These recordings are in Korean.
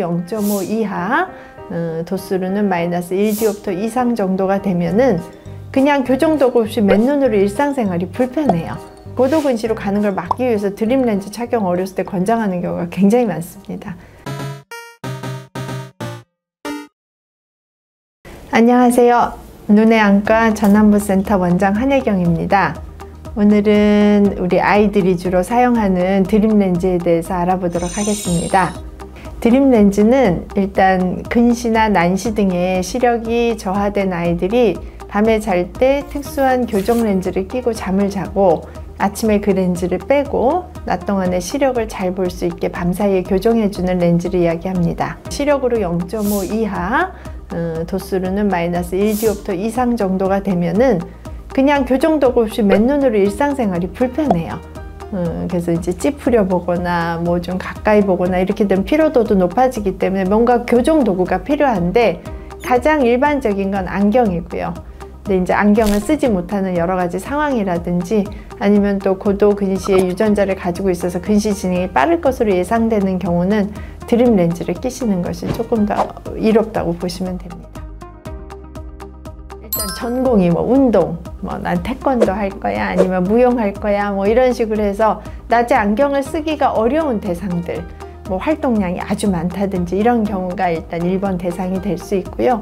0.5 이하, 도수로는 마이너스 1디옵터 이상 정도가 되면은 그냥 교정도구 없이 맨눈으로 일상생활이 불편해요. 고도근시로 가는 걸 막기 위해서 드림렌즈 착용 어렸을 때 권장하는 경우가 굉장히 많습니다. 안녕하세요. 눈의 안과 전안부센터 원장 한혜경입니다. 오늘은 우리 아이들이 주로 사용하는 드림렌즈에 대해서 알아보도록 하겠습니다. 드림렌즈는 일단 근시나 난시 등의 시력이 저하된 아이들이 밤에 잘 때 특수한 교정 렌즈를 끼고 잠을 자고 아침에 그 렌즈를 빼고 낮 동안에 시력을 잘 볼 수 있게 밤사이에 교정해주는 렌즈를 이야기합니다. 시력으로 0.5 이하, 도수로는 마이너스 1디옵터 이상 정도가 되면은 그냥 교정도구 없이 맨눈으로 일상생활이 불편해요. 그래서 이제 찌푸려 보거나 뭐 좀 가까이 보거나 이렇게 되면 피로도도 높아지기 때문에 뭔가 교정 도구가 필요한데 가장 일반적인 건 안경이고요. 근데 이제 안경을 쓰지 못하는 여러 가지 상황이라든지 아니면 또 고도 근시의 유전자를 가지고 있어서 근시 진행이 빠를 것으로 예상되는 경우는 드림 렌즈를 끼시는 것이 조금 더 이롭다고 보시면 됩니다. 일단 전공이 뭐 운동, 난 태권도 할 거야, 아니면 무용 할 거야, 뭐 이런 식으로 해서 낮에 안경을 쓰기가 어려운 대상들, 뭐 활동량이 아주 많다든지 이런 경우가 일단 1번 대상이 될 수 있고요.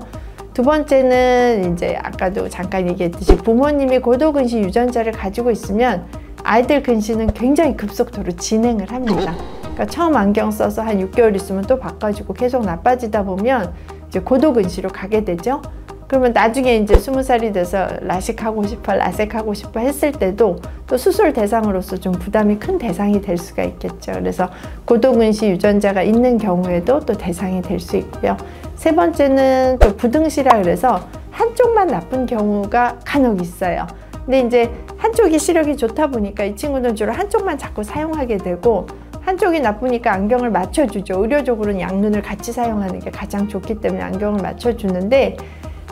두 번째는 이제 아까도 잠깐 얘기했듯이 부모님이 고도근시 유전자를 가지고 있으면 아이들 근시는 굉장히 급속도로 진행을 합니다. 그러니까 처음 안경 써서 한 6개월 있으면 또 바꿔주고 계속 나빠지다 보면 이제 고도근시로 가게 되죠. 그러면 나중에 이제 20살이 돼서 라식하고 싶어, 라섹하고 싶어 했을 때도 또 수술 대상으로서 좀 부담이 큰 대상이 될 수가 있겠죠. 그래서 고도근시 유전자가 있는 경우에도 또 대상이 될 수 있고요. 세 번째는 또 부등시라 그래서 한쪽만 나쁜 경우가 간혹 있어요. 근데 이제 한쪽이 시력이 좋다 보니까 이 친구는 주로 한쪽만 자꾸 사용하게 되고 한쪽이 나쁘니까 안경을 맞춰주죠. 의료적으로는 양눈을 같이 사용하는 게 가장 좋기 때문에 안경을 맞춰주는데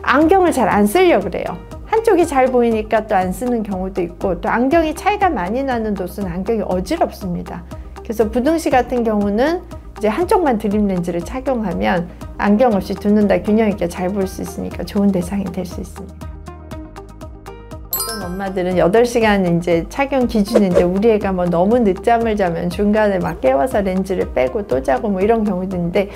안경을 잘 안 쓰려고 그래요. 한쪽이 잘 보이니까 또 안 쓰는 경우도 있고 또 안경이 차이가 많이 나는 도수는 안경이 어지럽습니다. 그래서 부등시 같은 경우는 이제 한쪽만 드림 렌즈를 착용하면 안경 없이 두 눈 다 균형 있게 잘 볼 수 있으니까 좋은 대상이 될 수 있습니다. 어떤 엄마들은 8시간 이제 착용 기준인데 우리 애가 뭐 너무 늦잠을 자면 중간에 막 깨워서 렌즈를 빼고 또 자고 뭐 이런 경우도 있는데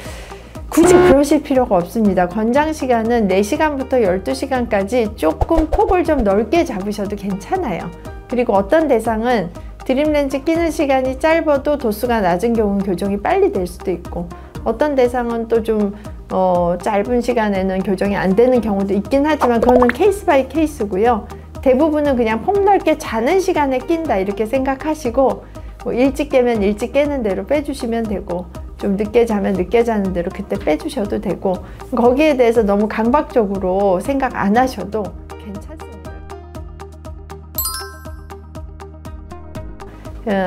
굳이 그러실 필요가 없습니다. 권장 시간은 4시간부터 12시간까지 조금 폭을 좀 넓게 잡으셔도 괜찮아요. 그리고 어떤 대상은 드림렌즈 끼는 시간이 짧아도 도수가 낮은 경우는 교정이 빨리 될 수도 있고 어떤 대상은 또 좀 짧은 시간에는 교정이 안 되는 경우도 있긴 하지만 그거는 케이스 바이 케이스고요. 대부분은 그냥 폭넓게 자는 시간에 낀다 이렇게 생각하시고 뭐 일찍 깨면 일찍 깨는 대로 빼주시면 되고 좀 늦게 자면 늦게 자는 대로 그때 빼주셔도 되고 거기에 대해서 너무 강박적으로 생각 안 하셔도 괜찮습니다.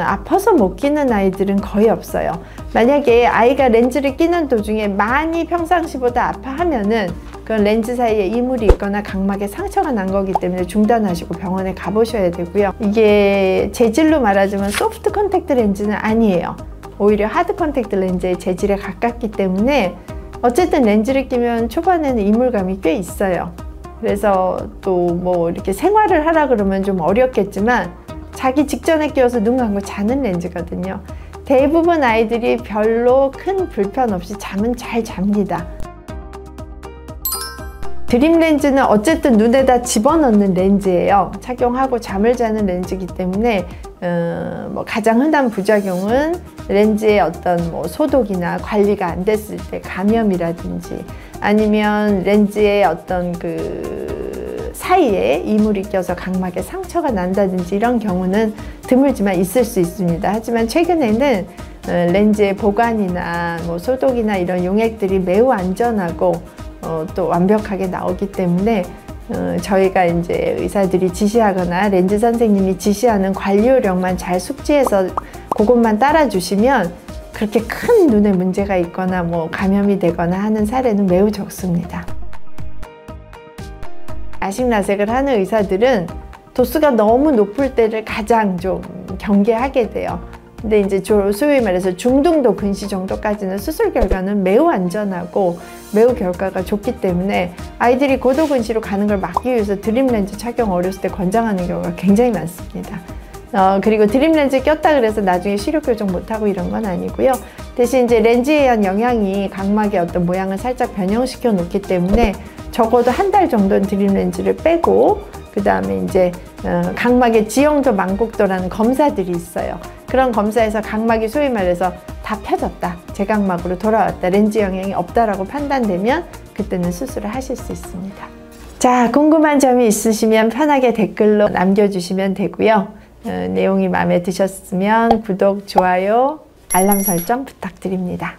아파서 못 끼는 아이들은 거의 없어요. 만약에 아이가 렌즈를 끼는 도중에 많이 평상시보다 아파하면은 그건 렌즈 사이에 이물이 있거나 각막에 상처가 난 거기 때문에 중단하시고 병원에 가보셔야 되고요. 이게 재질로 말하자면 소프트 컨택트 렌즈는 아니에요. 오히려 하드 컨택트 렌즈의 재질에 가깝기 때문에 어쨌든 렌즈를 끼면 초반에는 이물감이 꽤 있어요. 그래서 또 뭐 이렇게 생활을 하라 그러면 좀 어렵겠지만 자기 직전에 끼워서 눈 감고 자는 렌즈거든요. 대부분 아이들이 별로 큰 불편 없이 잠은 잘 잡니다. 드림 렌즈는 어쨌든 눈에다 집어넣는 렌즈예요. 착용하고 잠을 자는 렌즈이기 때문에 뭐 가장 흔한 부작용은 렌즈의 어떤 뭐 소독이나 관리가 안 됐을 때 감염이라든지 아니면 렌즈의 어떤 그 사이에 이물이 껴서 각막에 상처가 난다든지 이런 경우는 드물지만 있을 수 있습니다. 하지만 최근에는 렌즈의 보관이나 뭐 소독이나 이런 용액들이 매우 안전하고 또 완벽하게 나오기 때문에 저희가 이제 의사들이 지시하거나 렌즈 선생님이 지시하는 관리 요령만 잘 숙지해서 그것만 따라주시면 그렇게 큰 눈에 문제가 있거나 뭐 감염이 되거나 하는 사례는 매우 적습니다. 라식 라섹을 하는 의사들은 도수가 너무 높을 때를 가장 좀 경계하게 돼요. 근데 이제 소위 말해서 중등도 근시 정도까지는 수술 결과는 매우 안전하고 매우 결과가 좋기 때문에 아이들이 고도 근시로 가는 걸 막기 위해서 드림 렌즈 착용 어렸을 때 권장하는 경우가 굉장히 많습니다. 그리고 드림 렌즈 꼈다 그래서 나중에 시력 교정 못하고 이런 건 아니고요. 대신 이제 렌즈에 의한 영향이 각막의 어떤 모양을 살짝 변형시켜 놓기 때문에 적어도 한 달 정도는 드림 렌즈를 빼고 그 다음에 이제 각막의 지형도 망곡도라는 검사들이 있어요. 그런 검사에서 각막이 소위 말해서 다 펴졌다, 제각막으로 돌아왔다, 렌즈 영향이 없다라고 판단되면 그때는 수술을 하실 수 있습니다. 자, 궁금한 점이 있으시면 편하게 댓글로 남겨주시면 되고요. 내용이 마음에 드셨으면 구독, 좋아요, 알람 설정 부탁드립니다.